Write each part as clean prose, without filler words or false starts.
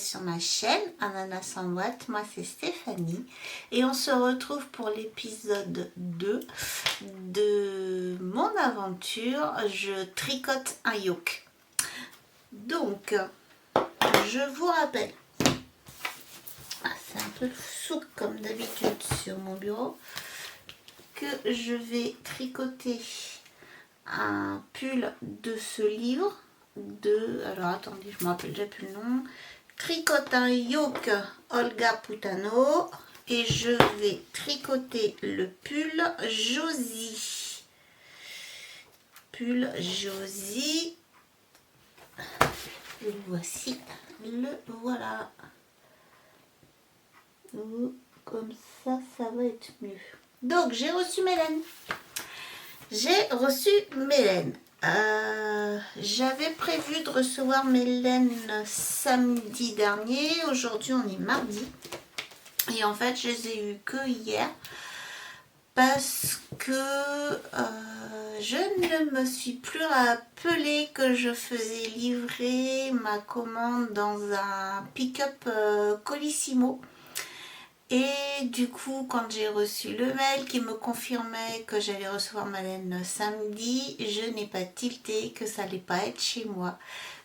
sur ma chaîne Ananas 100 watts. Moi c'est Stéphanie et on se retrouve pour l'épisode 2 de mon aventure. Je tricote un yoke. Donc je vous rappelle, c'est un peu souk comme d'habitude sur mon bureau, que je vais tricoter un pull de ce livre de, alors attendez, je me rappelle déjà plus le nom, Tricote un yoke Olga Putano, et je vais tricoter le pull Josie. Pull Josie, le voici, le voilà. Comme ça, ça va être mieux. Donc j'ai reçu Mélène. J'avais prévu de recevoir Mélène samedi dernier. Aujourd'hui, on est mardi. Et en fait, je les ai eu que hier. Parce que je ne me suis plus rappelé que je faisais livrer ma commande dans un pick-up Colissimo. Et du coup, quand j'ai reçu le mail qui me confirmait que j'allais recevoir Mélène samedi, je n'ai pas tilté que ça allait pas être chez moi.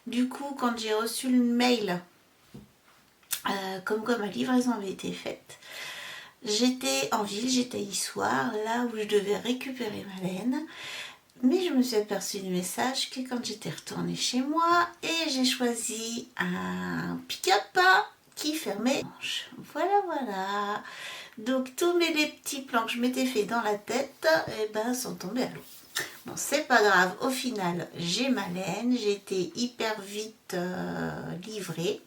Du coup, quand j'ai reçu le mail, comme quoi ma livraison avait été faite, j'étais en ville, j'étais Issoire, là où je devais récupérer Mélène. Mais je me suis aperçue du message que quand j'étais retournée chez moi, et j'ai choisi un pick-up qui fermait. Voilà. Donc tous les petits plans que je m'étais fait dans la tête, sont tombés à l'eau. Bon, c'est pas grave, au final j'ai ma laine, j'ai été hyper vite livrée.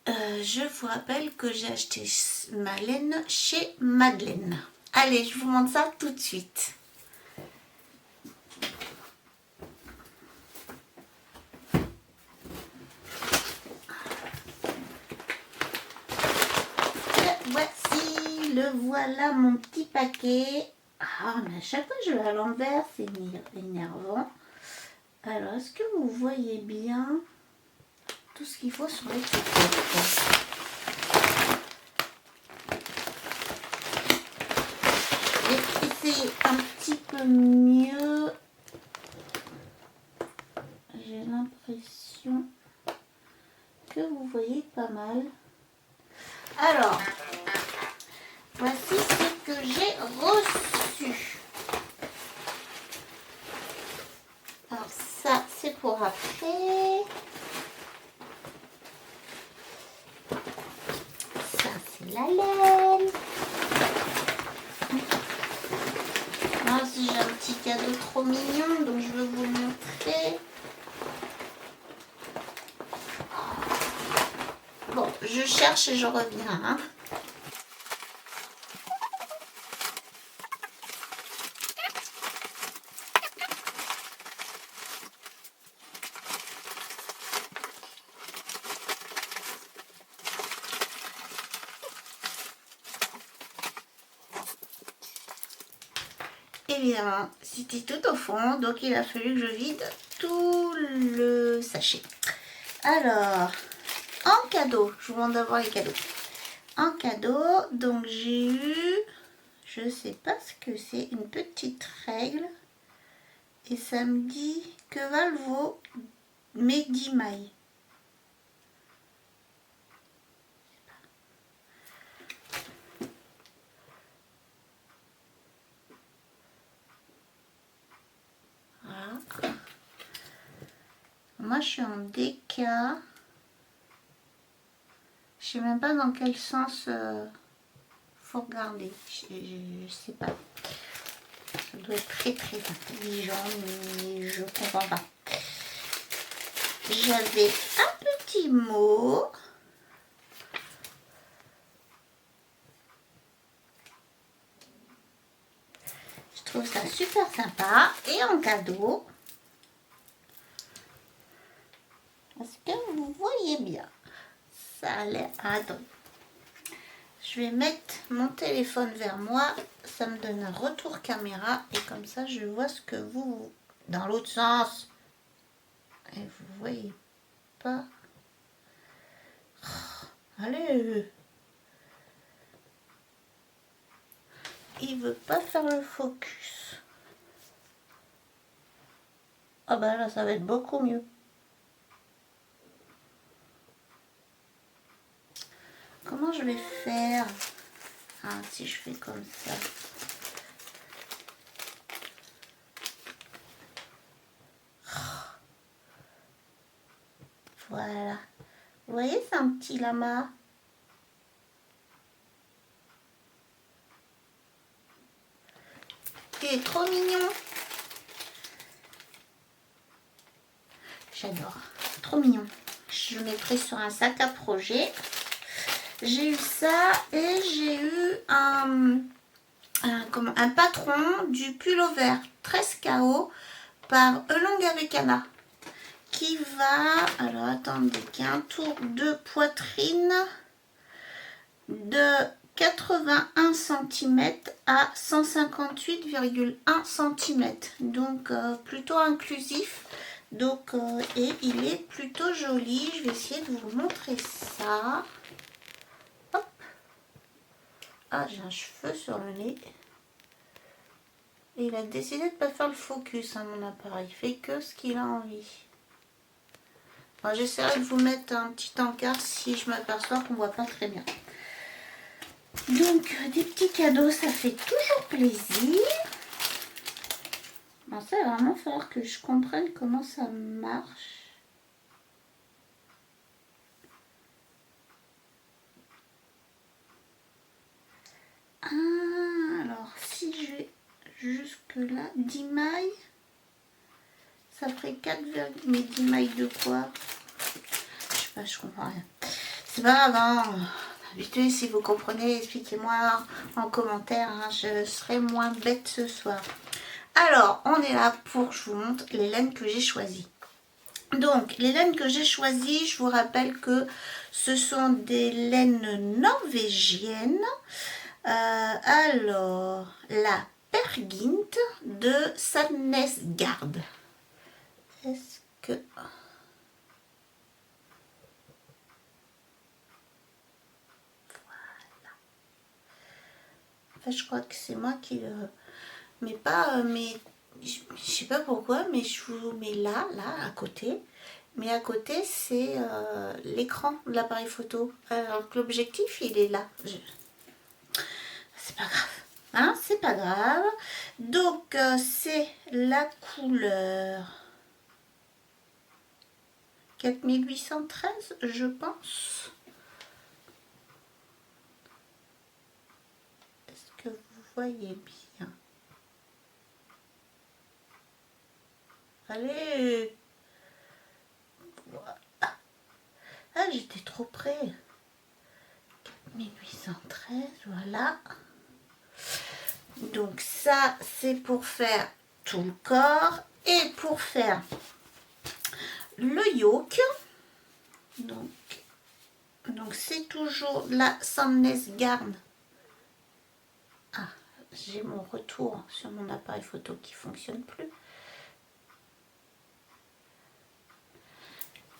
Je vous rappelle que j'ai acheté ma laine chez Madeleine. Allez, je vous montre ça tout de suite. Le voilà mon petit paquet. Ah, mais à chaque fois je vais à l'envers, c'est énervant. Alors, est-ce que vous voyez bien tout ce qu'il faut sur l'étiquette? Je vais essayer un petit peu mieux. J'ai l'impression que vous voyez pas mal. Alors, voici ce que j'ai reçu. Alors ça, c'est pour après. Ça, c'est la laine. Moi aussi, j'ai un petit cadeau trop mignon, donc je veux vous le montrer. Bon, je cherche et je reviens, hein. Évidemment, c'était tout au fond, donc il a fallu que je vide tout le sachet. Alors, en cadeau, je vous montre d'abord les cadeaux. En cadeau, donc j'ai eu, je sais pas ce que c'est, une petite règle. Et ça me dit que Valvo Medimai. Voilà. Moi je suis en DK. Je sais même pas dans quel sens faut regarder. Je sais pas. Ça doit être très intelligent, mais je comprends pas. J'avais un petit mot. Je trouve ça super sympa. Et en cadeau, est-ce que vous voyez bien? Ça a l'air... Attends. Je vais mettre mon téléphone vers moi. Ça me donne un retour caméra. Et comme ça, je vois ce que vous... Dans l'autre sens. Et vous voyez pas. Allez. Il veut pas faire le focus. Ah bah là, ça va être beaucoup mieux. Comment je vais faire? Ah, si je fais comme ça. Voilà. Vous voyez, c'est un petit lama. Il est trop mignon. J'adore. Trop mignon. Je le mettrai sur un sac à projet. J'ai eu ça et j'ai eu un patron du pull vert 13KO par Elong Avecana qui va, alors attendez, qui a un tour de poitrine de 81 cm à 158,1 cm, donc plutôt inclusif. Donc et il est plutôt joli. Je vais essayer de vous montrer ça. Hop. Ah, j'ai un cheveu sur le nez. Et il a décidé de ne pas faire le focus à mon appareil. Il fait que ce qu'il a envie. J'essaierai de vous mettre un petit encart si je m'aperçois qu'on ne voit pas très bien. Donc, des petits cadeaux, ça fait toujours plaisir. Bon, ça va vraiment falloir que je comprenne comment ça marche. Ah, alors, si je vais jusque là, 10 mailles, ça ferait 4, mais 10 mailles de quoi? Je sais pas, je comprends rien. C'est pas grave, hein. Habituez, si vous comprenez, expliquez-moi en commentaire, hein. Je serai moins bête ce soir. Alors, on est là pour, je vous montre les laines que j'ai choisies. Donc, les laines que j'ai choisies, je vous rappelle que ce sont des laines norvégiennes. Alors, la Pergint de Sandnesgard. Est-ce que... Voilà. Enfin, je crois que c'est moi qui le... Mais pas... mais je sais pas pourquoi, mais je vous mets là, à côté. Mais à côté, c'est l'écran de l'appareil photo. Alors que l'objectif, il est là. C'est pas grave. Hein, c'est pas grave. Donc, c'est la couleur 4813, je pense. Est-ce que vous voyez bien? Allez. Voilà. Ah, j'étais trop près. 4813, voilà. Donc ça, c'est pour faire tout le corps. Et pour faire le yoke, donc c'est toujours la Sandnesgard. Ah, j'ai mon retour sur mon appareil photo qui fonctionne plus.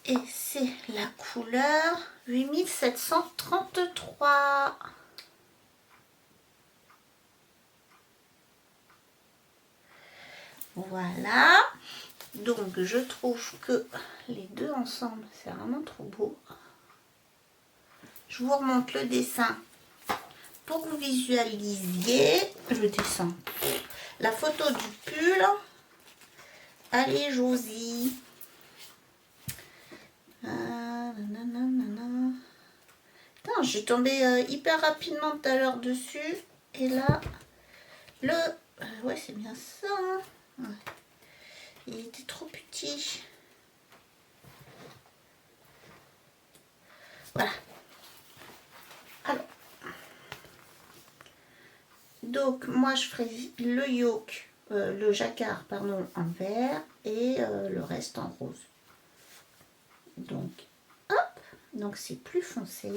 Et c'est la couleur 8733. Voilà. Donc je trouve que les deux ensemble, c'est vraiment trop beau. Je vous remonte le dessin pour que vous visualisiez le dessin. La photo du pull. Allez, Josie. Putain, je suis tombée hyper rapidement tout à l'heure dessus. Et là, ouais, c'est bien ça. Hein, ouais. Il était trop petit. Voilà. Alors. Donc, moi, je ferai le yoke, le jacquard, pardon, en vert et le reste en rose. Donc, hop. Donc, c'est plus foncé.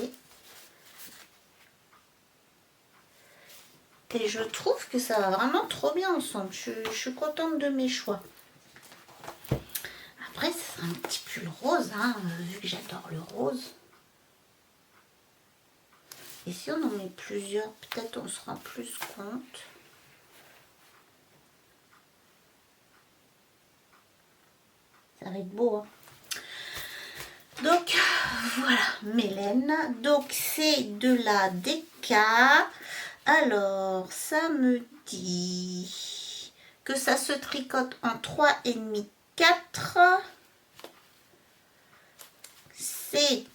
Et je trouve que ça va vraiment trop bien ensemble. Je suis contente de mes choix. Après, ce sera un petit pull rose, hein, vu que j'adore le rose. Et si on en met plusieurs, peut-être on se rend plus compte. Ça va être beau, hein. Donc, voilà, mes laines. Donc, c'est de la DK. Alors, ça me dit que ça se tricote en 3,5, 4. C'est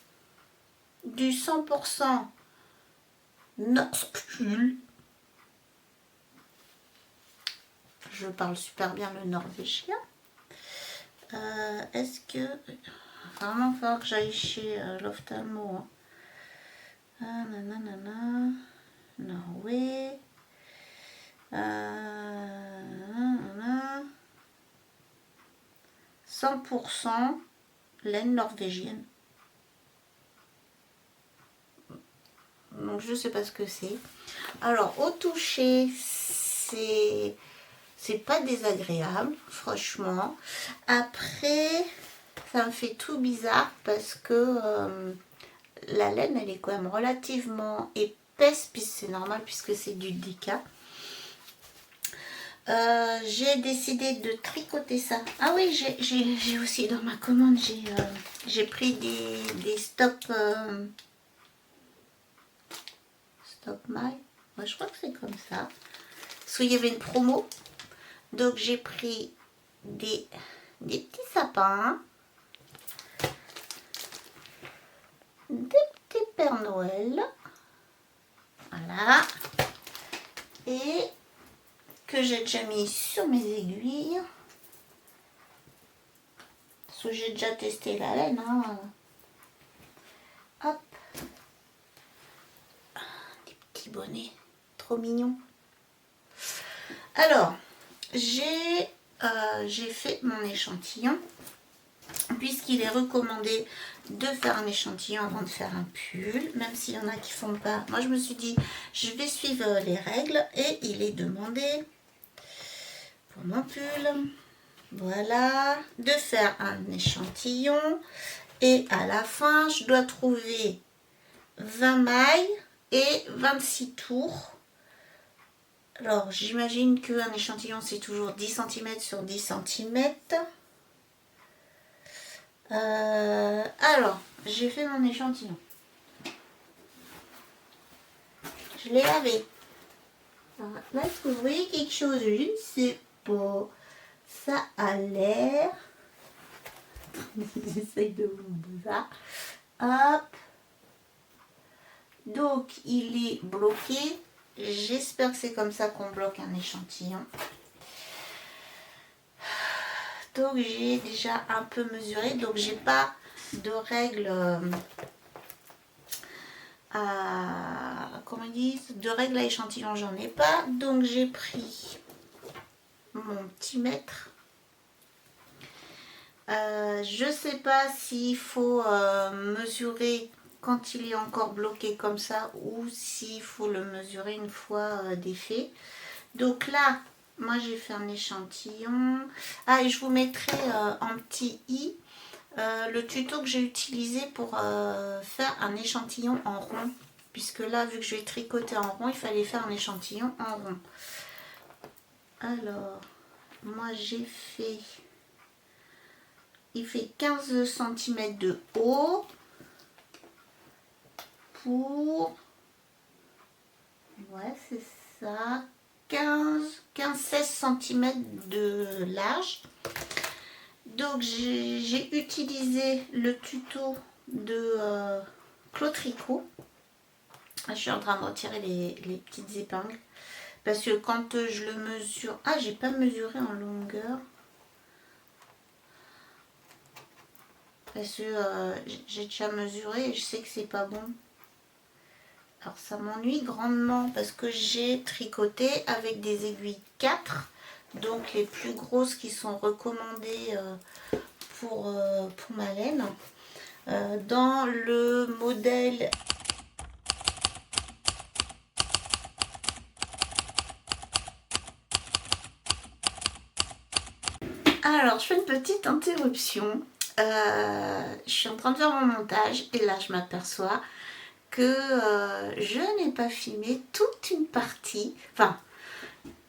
du 100% Norskul. Je parle super bien le norvégien. Est-ce que... Vraiment, il va falloir que j'aille chez l'ophtalmo. Nanana. Norway. 100% laine norvégienne. Donc je sais pas ce que c'est. Alors au toucher, c'est pas désagréable, franchement. Après, ça me fait tout bizarre parce que la laine, elle est quand même relativement épaisse, puis c'est normal puisque c'est du déca. J'ai décidé de tricoter ça. Ah oui, j'ai aussi dans ma commande, j'ai pris des stop my. Ouais, je crois que c'est comme ça. Parce qu'il y avait une promo. Donc j'ai pris des petits sapins, des petits Pères Noël. Voilà. Et que j'ai déjà mis sur mes aiguilles. Parce que j'ai déjà testé la laine. Hein. Hop. Des petits bonnets. Trop mignons. Alors, j'ai fait mon échantillon. Puisqu'il est recommandé de faire un échantillon avant de faire un pull, même s'il y en a qui font pas. Moi, je me suis dit, je vais suivre les règles et il est demandé pour mon pull, voilà, de faire un échantillon et à la fin, je dois trouver 20 mailles et 26 tours. Alors, j'imagine qu'un échantillon, c'est toujours 10 cm sur 10 cm. Alors, j'ai fait mon échantillon. Je l'ai lavé. Là, est-ce que vous voyez quelque chose? Je ne sais pas. Ça a l'air... J'essaye de vous montrer ça. Hop. Donc, il est bloqué. J'espère que c'est comme ça qu'on bloque un échantillon. Donc, j'ai déjà un peu mesuré. Donc, j'ai pas de règles... comment ils disent, de règles à échantillon, j'en ai pas. Donc, j'ai pris mon petit mètre. Je sais pas s'il faut mesurer quand il est encore bloqué comme ça ou s'il faut le mesurer une fois défait. Donc là, moi j'ai fait un échantillon. Ah, et je vous mettrai en petit i le tuto que j'ai utilisé pour faire un échantillon en rond. Puisque là, vu que je vais tricoter en rond, il fallait faire un échantillon en rond. Alors, moi j'ai fait... Il fait 15 cm de haut pour... Ouais, c'est ça. 15-16 cm de large. Donc, j'ai utilisé le tuto de Claude Tricot. Je suis en train de retirer les petites épingles. Parce que quand je le mesure... Ah, j'ai pas mesuré en longueur. Parce que j'ai déjà mesuré et je sais que c'est pas bon. Alors ça m'ennuie grandement parce que j'ai tricoté avec des aiguilles 4. Donc les plus grosses qui sont recommandées pour ma laine. Dans le modèle... Alors je fais une petite interruption. Je suis en train de faire mon montage et là je m'aperçois que je n'ai pas filmé toute une partie. Enfin,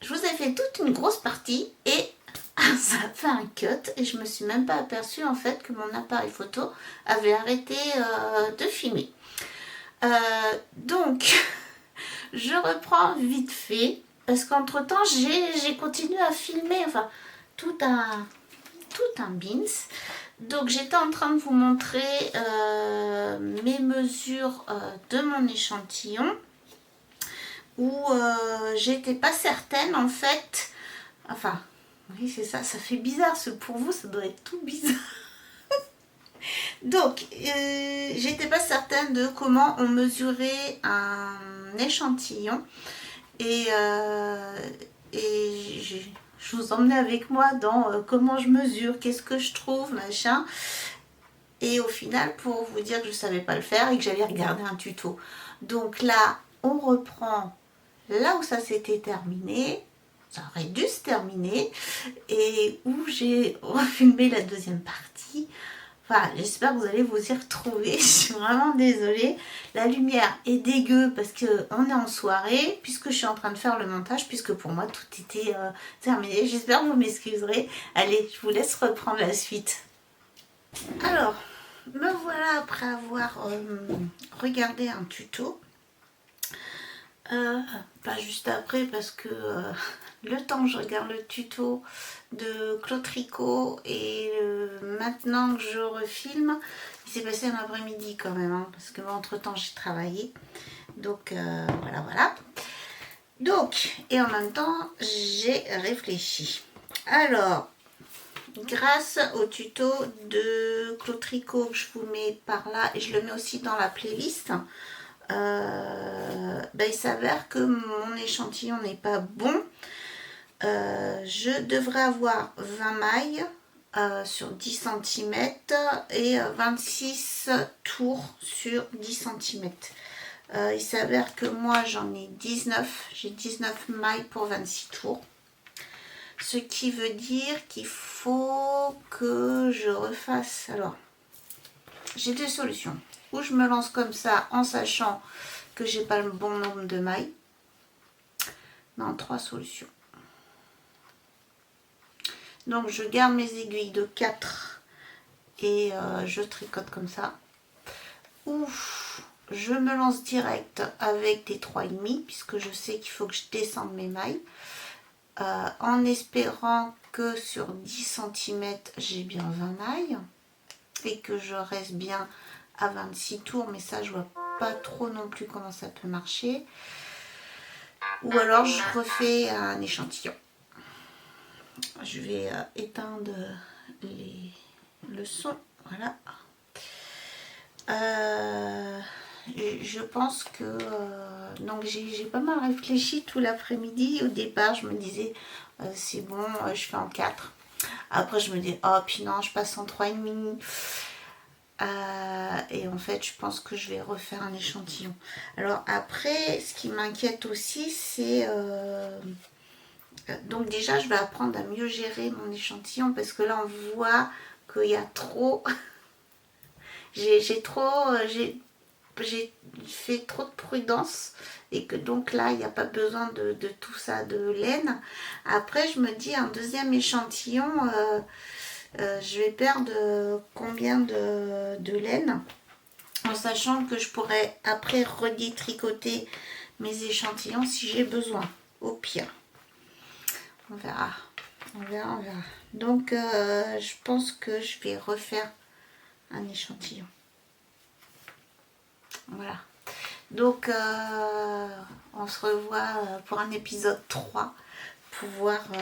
je vous ai fait toute une grosse partie et ça a fait un cut et je me suis même pas aperçue en fait que mon appareil photo avait arrêté de filmer. Donc, je reprends vite fait parce qu'entre temps j'ai continué à filmer, enfin tout un bins. Donc j'étais en train de vous montrer mes mesures de mon échantillon où j'étais pas certaine en fait, enfin oui c'est ça, ça fait bizarre, pour vous ça doit être tout bizarre. Donc j'étais pas certaine de comment on mesurait un échantillon et je vous emmenais avec moi dans comment je mesure, qu'est-ce que je trouve, machin. Et au final, pour vous dire que je ne savais pas le faire et que j'allais regarder un tuto. Donc là, on reprend là où ça s'était terminé. Ça aurait dû se terminer. Et où j'ai refilmé la deuxième partie. Enfin, j'espère que vous allez vous y retrouver. Je suis vraiment désolée. La lumière est dégueu parce qu'on est en soirée, puisque je suis en train de faire le montage, puisque pour moi tout était terminé. J'espère que vous m'excuserez. Allez, je vous laisse reprendre la suite. Alors, me voilà après avoir regardé un tuto. Pas juste après parce que le temps que je regarde le tuto de Claude Tricot et maintenant que je refilme, il s'est passé un après-midi quand même, hein, parce que entre temps j'ai travaillé. Donc voilà. Donc, et en même temps, j'ai réfléchi. Alors, grâce au tuto de Claude Tricot que je vous mets par là et je le mets aussi dans la playlist, il s'avère que mon échantillon n'est pas bon. Je devrais avoir 20 mailles sur 10 cm et 26 tours sur 10 cm. Il s'avère que moi j'en ai 19, j'ai 19 mailles pour 26 tours. Ce qui veut dire qu'il faut que je refasse. Alors, j'ai deux solutions. Ou je me lance comme ça en sachant que j'ai pas le bon nombre de mailles. Non, trois solutions. Donc, je garde mes aiguilles de 4 et je tricote comme ça. Ou je me lance direct avec des 3,5 puisque je sais qu'il faut que je descende mes mailles. En espérant que sur 10 cm j'ai bien 20 mailles et que je reste bien à 26 tours, mais ça je vois pas trop non plus comment ça peut marcher. Ou alors je refais un échantillon. Je vais éteindre le son, voilà. Je pense que donc j'ai pas mal réfléchi tout l'après-midi. Au départ je me disais c'est bon, je fais en 4. Après je me dis oh puis non, je passe en 3,5. Et en fait je pense que je vais refaire un échantillon. Alors après ce qui m'inquiète aussi c'est donc déjà je vais apprendre à mieux gérer mon échantillon parce que là on voit qu'il y a trop j'ai fait trop de prudence et que donc là il n'y a pas besoin de tout ça de laine. Après je me dis un deuxième échantillon je vais perdre combien de laine en sachant que je pourrais après redétricoter mes échantillons si j'ai besoin, au pire. On verra. Donc je pense que je vais refaire un échantillon. Voilà. Donc on se revoit pour un épisode 3 pour voir où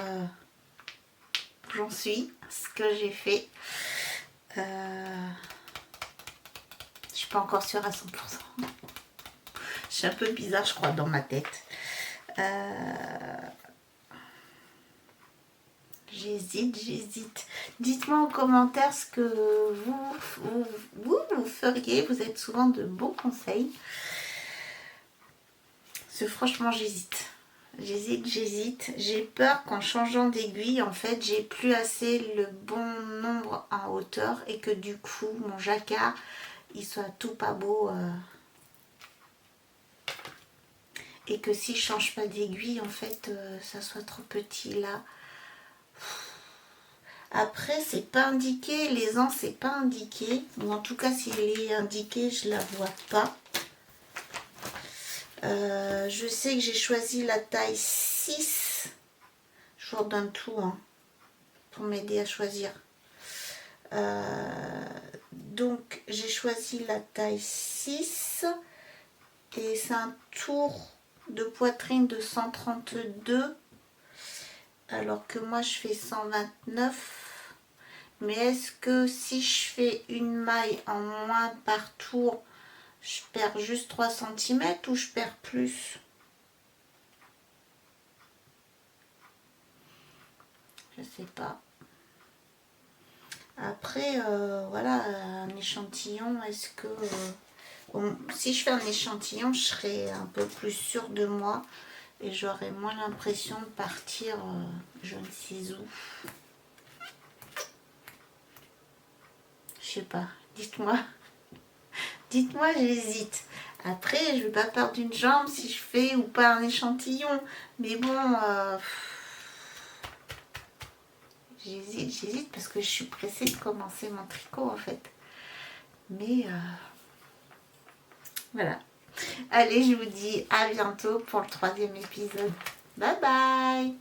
j'en suis, ce que j'ai fait. Je suis pas encore sûre à 100%. Je suis un peu bizarre je crois dans ma tête. J'hésite. Dites-moi en commentaire ce que vous feriez. Vous êtes souvent de bons conseils. Parce que franchement, j'hésite. J'ai peur qu'en changeant d'aiguille, en fait, j'ai plus assez le bon nombre en hauteur et que du coup, mon jacquard, il soit tout pas beau et que si je change pas d'aiguille, en fait, ça soit trop petit là. Après, c'est pas indiqué, les ans, c'est pas indiqué. Ou en tout cas, si elle est indiquée, je la vois pas. Je sais que j'ai choisi la taille 6. Je vous redonne tout hein, pour m'aider à choisir. Donc, j'ai choisi la taille 6. Et c'est un tour de poitrine de 132. Alors que moi, je fais 129. Mais est-ce que si je fais une maille en moins par tour, je perds juste 3 cm ou je perds plus? Je sais pas. Après, voilà, un échantillon, est-ce que... bon, si je fais un échantillon, je serai un peu plus sûre de moi et j'aurai moins l'impression de partir je ne sais où. Je sais pas, dites-moi. Dites-moi, j'hésite. Après, je vais pas perdre une jambe si je fais ou pas un échantillon. Mais bon, j'hésite parce que je suis pressée de commencer mon tricot en fait. Mais voilà. Allez, je vous dis à bientôt pour le 3e épisode. Bye bye!